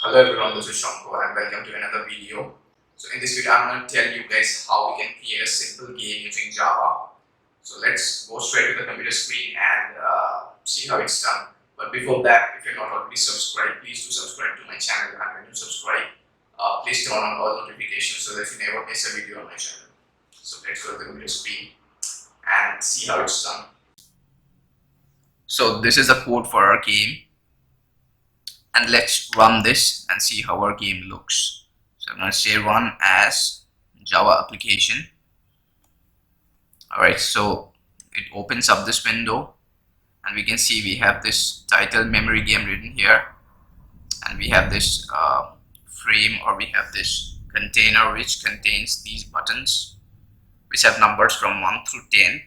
Hello everyone, this is Shanko and welcome to another video. So in this video, I'm going to tell you guys how we can create a simple game using Java. So let's go straight to the computer screen and see how it's done. But before that, if you're not already subscribed, please do subscribe to my channel. And when you subscribe, please turn on all notifications so that you never miss a video on my channel. So let's go to the computer screen and see how it's done. So this is the code for our game. And let's run this and see how our game looks. So I'm going to say run as Java application. Alright, so it opens up this window and we can see we have this title memory game written here, and we have this frame, or we have this container which contains these buttons which have numbers from 1 through 10,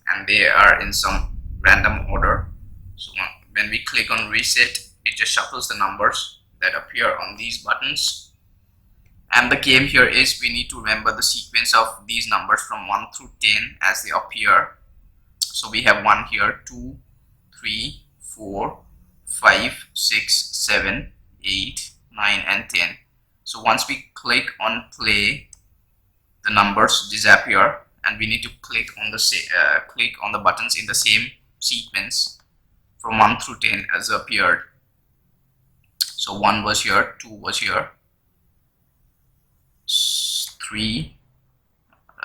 and they are in some random order. So when we click on reset, it just shuffles the numbers that appear on these buttons. And the game here is we need to remember the sequence of these numbers from 1 through 10 as they appear. So we have 1 here, 2, 3, 4, 5, 6, 7, 8, 9 and 10. So once we click on play, the numbers disappear and we need to click on the buttons in the same sequence from 1 through 10 as appeared. So 1 was here, 2 was here, 3,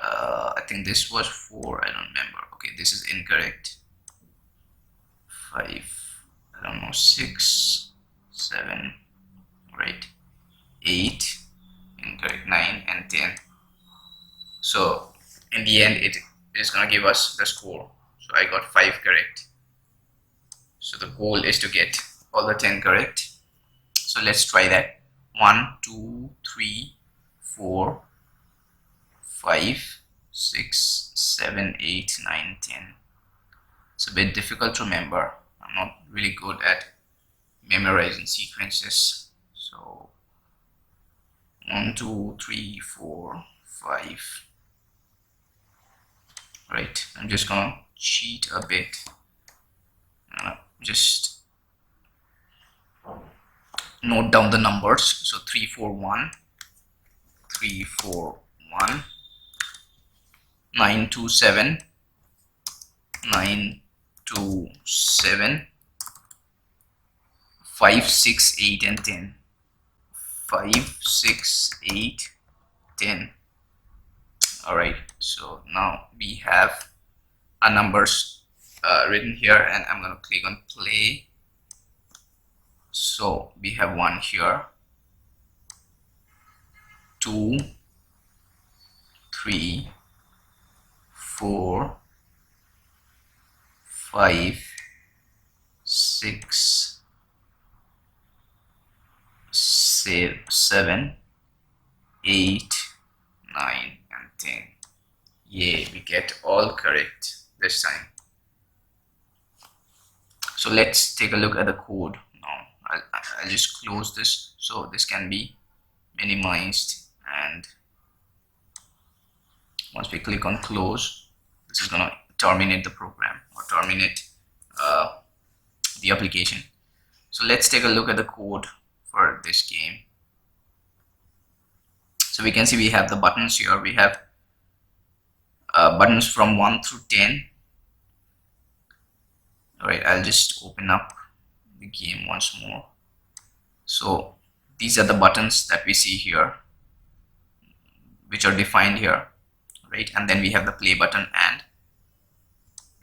I think this was 4, I don't remember. Okay, this is incorrect. 5, I don't know, 6, 7, right, 8, incorrect, 9 and 10. So in the end it is going to give us the score. So I got 5 correct. So the goal is to get all the 10 correct. So let's try that. 1, 2, 3, 4, 5, 6, 7, 8, 9, 10. It's a bit difficult to remember. I'm not really good at memorizing sequences. So 1, 2, 3, 4, 5. Right, I'm just gonna cheat a bit. Just note down the numbers. So 3, 4, 1, 3, 4, 1, 9, 2, 7, 9, 2, 7, 5, 6, 8 and 10. 5, 6, 8, 10. Alright, so now we have our numbers written here, and I'm going to click on play. So we have 1 here, 2, 3, 4, 5, 6, 7, 8, 9 and 10. Yay, we get all correct this time. So let's take a look at the code now. I'll just close this so this can be minimized, and once we click on close, this is gonna terminate the program or terminate the application. So let's take a look at the code for this game. So we can see we have the buttons here. We have buttons from 1 through 10. Alright, I'll just open up the game once more. So these are the buttons that we see here, which are defined here, right? And then we have the play button and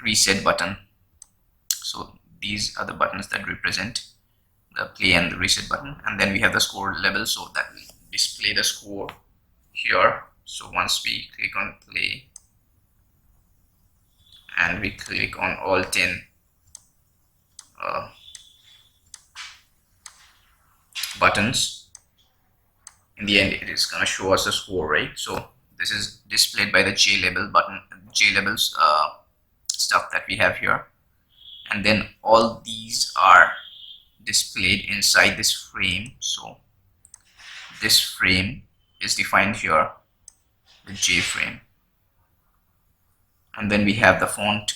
reset button. So these are the buttons that represent the play and the reset button. And then we have the score level, so that will display the score here. So once we click on play and we click on all 10 buttons, in the end it is going to show us a score, right? So this is displayed by the JLabel button, JLabels stuff that we have here, and then all these are displayed inside this frame. So this frame is defined here, the J frame, and then we have the font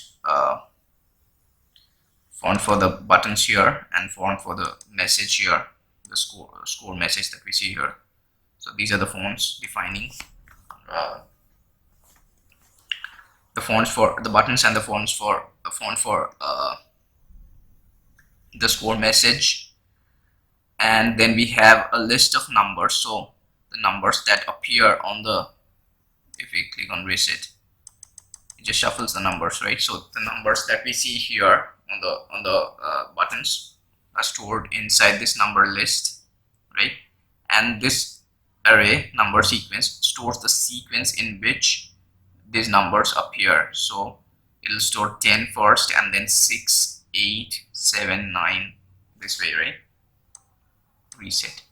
for the buttons here and font for the message here, the score message that we see here. So these are the fonts defining the fonts for the buttons and the fonts for the font for the score message. And then we have a list of numbers, so the numbers that appear on the, if we click on reset, it just shuffles the numbers, right? So the numbers that we see here on the buttons are stored inside this number list, right? And this array number sequence stores the sequence in which these numbers appear. So it'll store 10 first and then 6, 8, 7, 9, this way, right? Reset.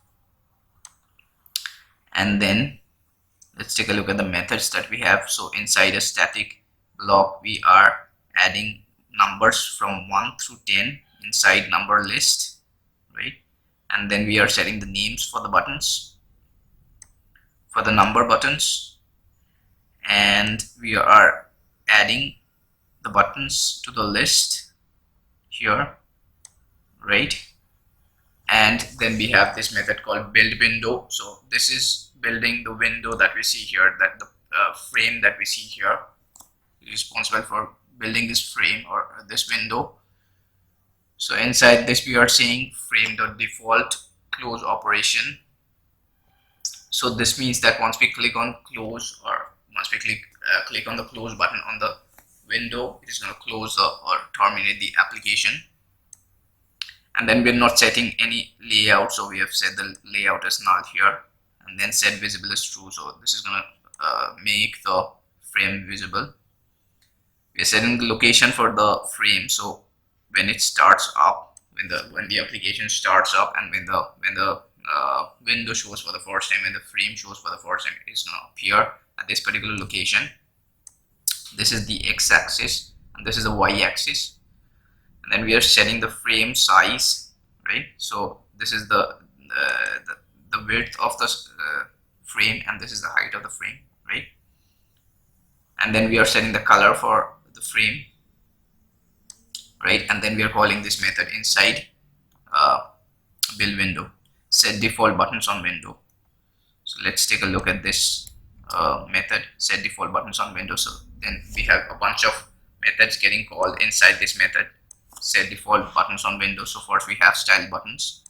And then let's take a look at the methods that we have. So inside a static block, we are adding numbers from 1 through 10 inside number list, right? And then we are setting the names for the buttons, for the number buttons, and we are adding the buttons to the list here, right? And then we have this method called build window. So this is building the window that we see here, that the frame that we see here is responsible for building this frame or this window. So inside this we are saying frame.default close operation. So this means that once we click on close, or once we click on the close button on the window, it is going to close or terminate the application. And then we're not setting any layout, so we have set the layout as null here, and then set visible as true. So this is going to make the frame visible. We're setting the location for the frame, so when it starts up, when the application starts up, and when the window shows for the first time, when the frame shows for the first time, it's going to appear at this particular location. This is the x-axis and this is the y-axis. And then we are setting the frame size, right? So this is the width of the frame, and this is the height of the frame, right? And then we are setting the color for the frame, right? And then we are calling this method inside build window, set default buttons on window. So let's take a look at this method, set default buttons on window. So then we have a bunch of methods getting called inside this method, set default buttons on window. So first we have style buttons.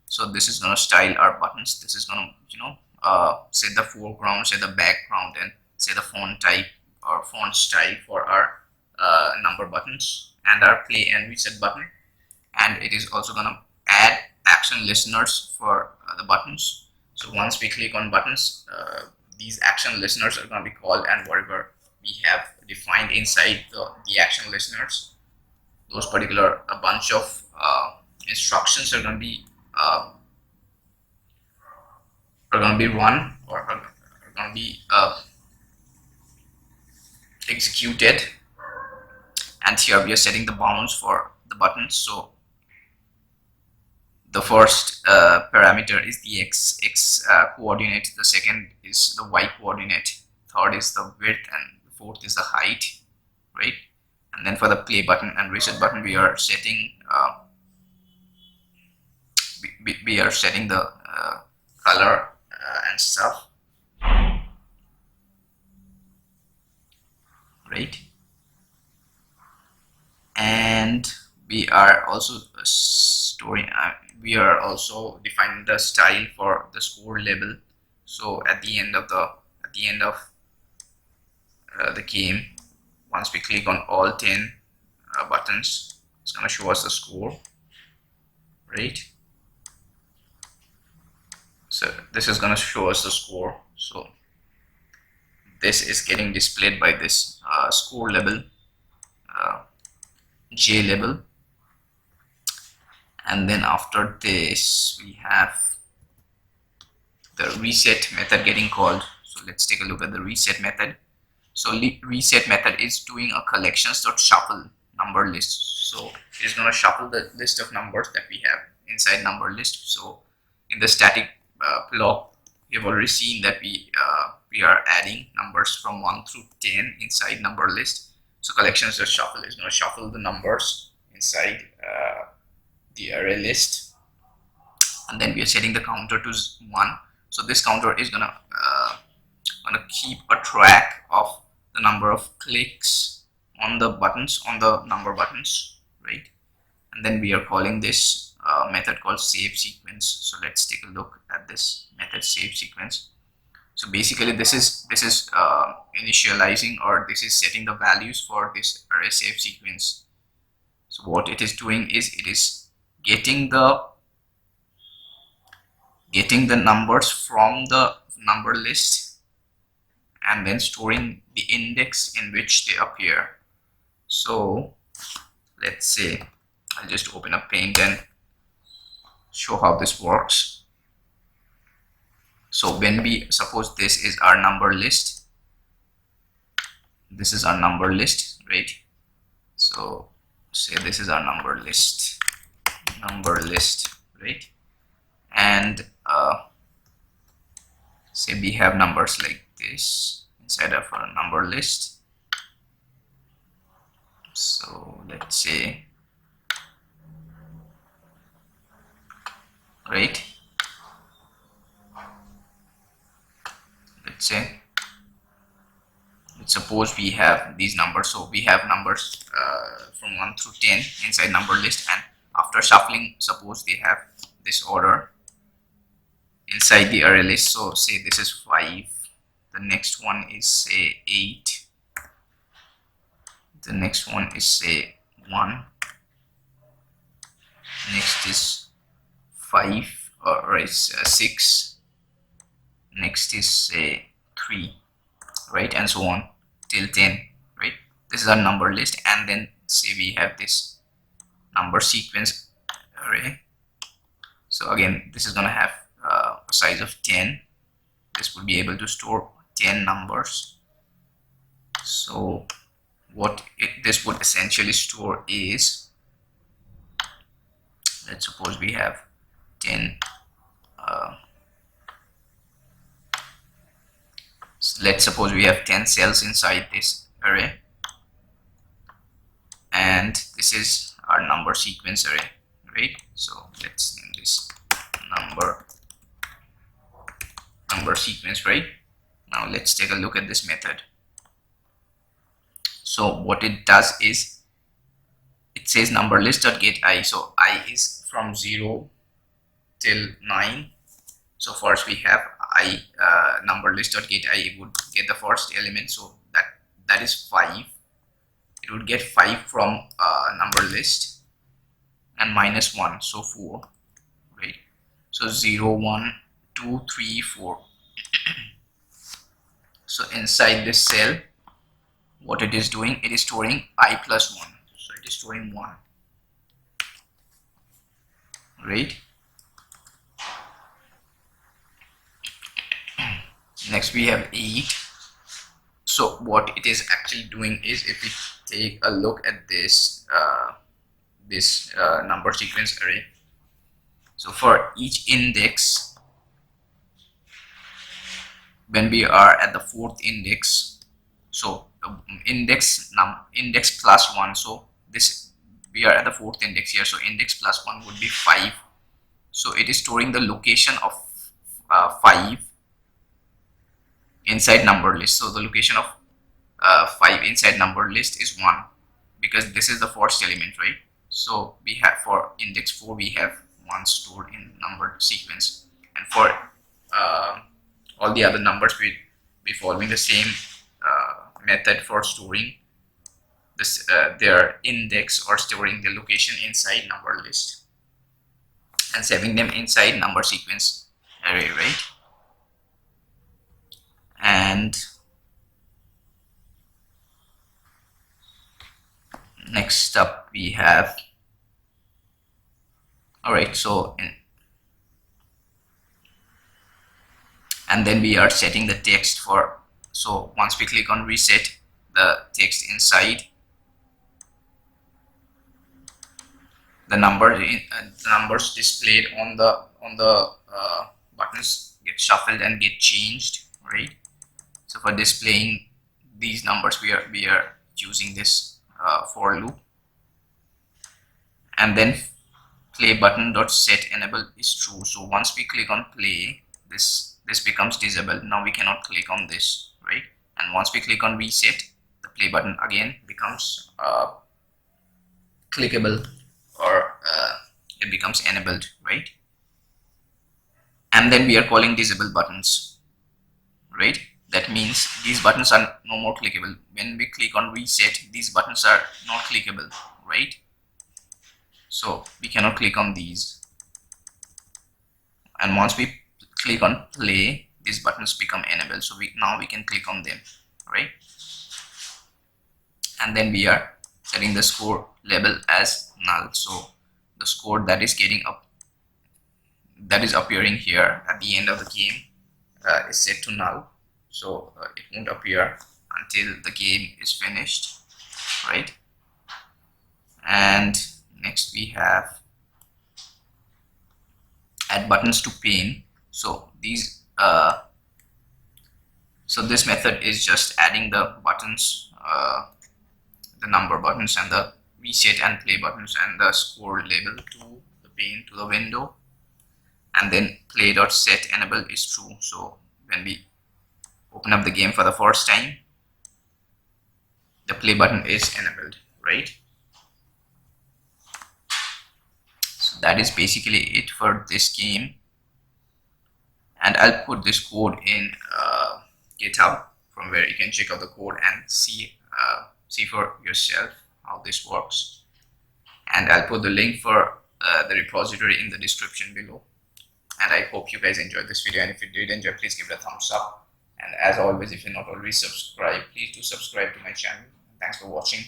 So this is going to style our buttons. This is going to set the foreground, set the background, and set the font type or font style for our number buttons and our play and reset button. And it is also going to add action listeners for the buttons. So once we click on buttons, these action listeners are going to be called, and whatever we have defined inside the action listeners, those particular a bunch of instructions are going to be run, or are going to be executed. And here we are setting the bounds for the buttons. So the first parameter is the x coordinate, the second is the y coordinate, third is the width, and the fourth is the height, right? And then for the play button and reset button, we are setting we are setting the color and stuff, right? And we are also storing we are also defining the style for the score label. So at the end of the game, once we click on all 10 buttons, it's going to show us the score, right? So this is going to show us the score. So this is getting displayed by this score label, J label. And then after this we have the reset method getting called. So let's take a look at the reset method. So reset method is doing a collections.shuffle number list. So it's going to shuffle the list of numbers that we have inside number list. So in the static block, we have already seen that we are adding numbers from 1 through 10 inside number list. So collections.shuffle is going to shuffle the numbers inside the array list. and then we are setting the counter to 1. So this counter is gonna keep a track of the number of clicks on the buttons, on the number buttons, right? And then we are calling this method called save sequence. So let's take a look at this method, save sequence. So basically this is initializing, or this is setting the values for this array save sequence. So what it is doing is it is getting the numbers from the number list and then storing the index in which they appear. So let's say I'll just open up Paint and show how this works. So when we suppose this is our number list, this is our number list, right? So say this is our number list, right? And say we have numbers like this inside of our number list. So let's say, right, let's suppose we have these numbers. So we have numbers from 1 through 10 inside number list, and after shuffling, suppose they have this order inside the array list. So say this is 5, the next one is say 8, the next one is say 1, next is 5, or is 6, next is say 3, right, and so on till 10, right? This is our number list. And then say we have this number sequence array. So again, this is going to have a size of 10. This will be able to store 10 numbers. So what this would essentially store is, let's suppose we have 10 let's suppose we have 10 cells inside this array, and this is our number sequence array, right? So let's name this number sequence, right? Now let's take a look at this method. So what it does is it says number list.getI. So I is from 0 till 9. So first we have I, number list.getI would get the first element, so that is 5. It would get 5 from number list, and minus 1, so 4, right? So 0, 1, 2, 3, 4. So inside this cell, what it is doing, it is storing I plus 1. So it is storing 1, right? Next we have 8. So what it is actually doing is, if we take a look at this number sequence array, so for each index, when we are at the 4th index, so index plus 1, so this we are at the 4th index here, so index plus 1 would be 5. So it is storing the location of 5 inside number list. So the location of 5 inside number list is 1, because this is the first element, right? So we have, for index 4 we have 1 stored in number sequence, and for all the other numbers we be following the same method for storing this their index, or storing the location inside number list and saving them inside number sequence array, right? And next up we have, alright, so and then we are setting the text for, so once we click on reset, the text inside the numbers displayed on the buttons get shuffled and get changed, right? So for displaying these numbers, we are using this for loop. And then play button dot set enable is true. So once we click on play, this becomes disabled. Now we cannot click on this, right? And once we click on reset, the play button again becomes clickable, or it becomes enabled, right? And then we are calling disable buttons, right? That means these buttons are no more clickable. When we click on reset, these buttons are not clickable, right? So we cannot click on these. And once we click on play, these buttons become enabled. So now we can click on them, right? And then we are setting the score label as null. So the score that is getting up, that is appearing here at the end of the game, is set to null. So it won't appear until the game is finished, right? And next we have add buttons to pane. So these so this method is just adding the buttons, the number buttons and the reset and play buttons and the score label to the pane, to the window. And then play.set enable is true. So when we open up the game for the first time, the play button is enabled, right? So that is basically it for this game. And I'll put this code in GitHub, from where you can check out the code and see for yourself how this works. And I'll put the link for the repository in the description below. And I hope you guys enjoyed this video, and if you did enjoy, please give it a thumbs up. And as always, if you're not already subscribed, please do subscribe to my channel. Thanks for watching.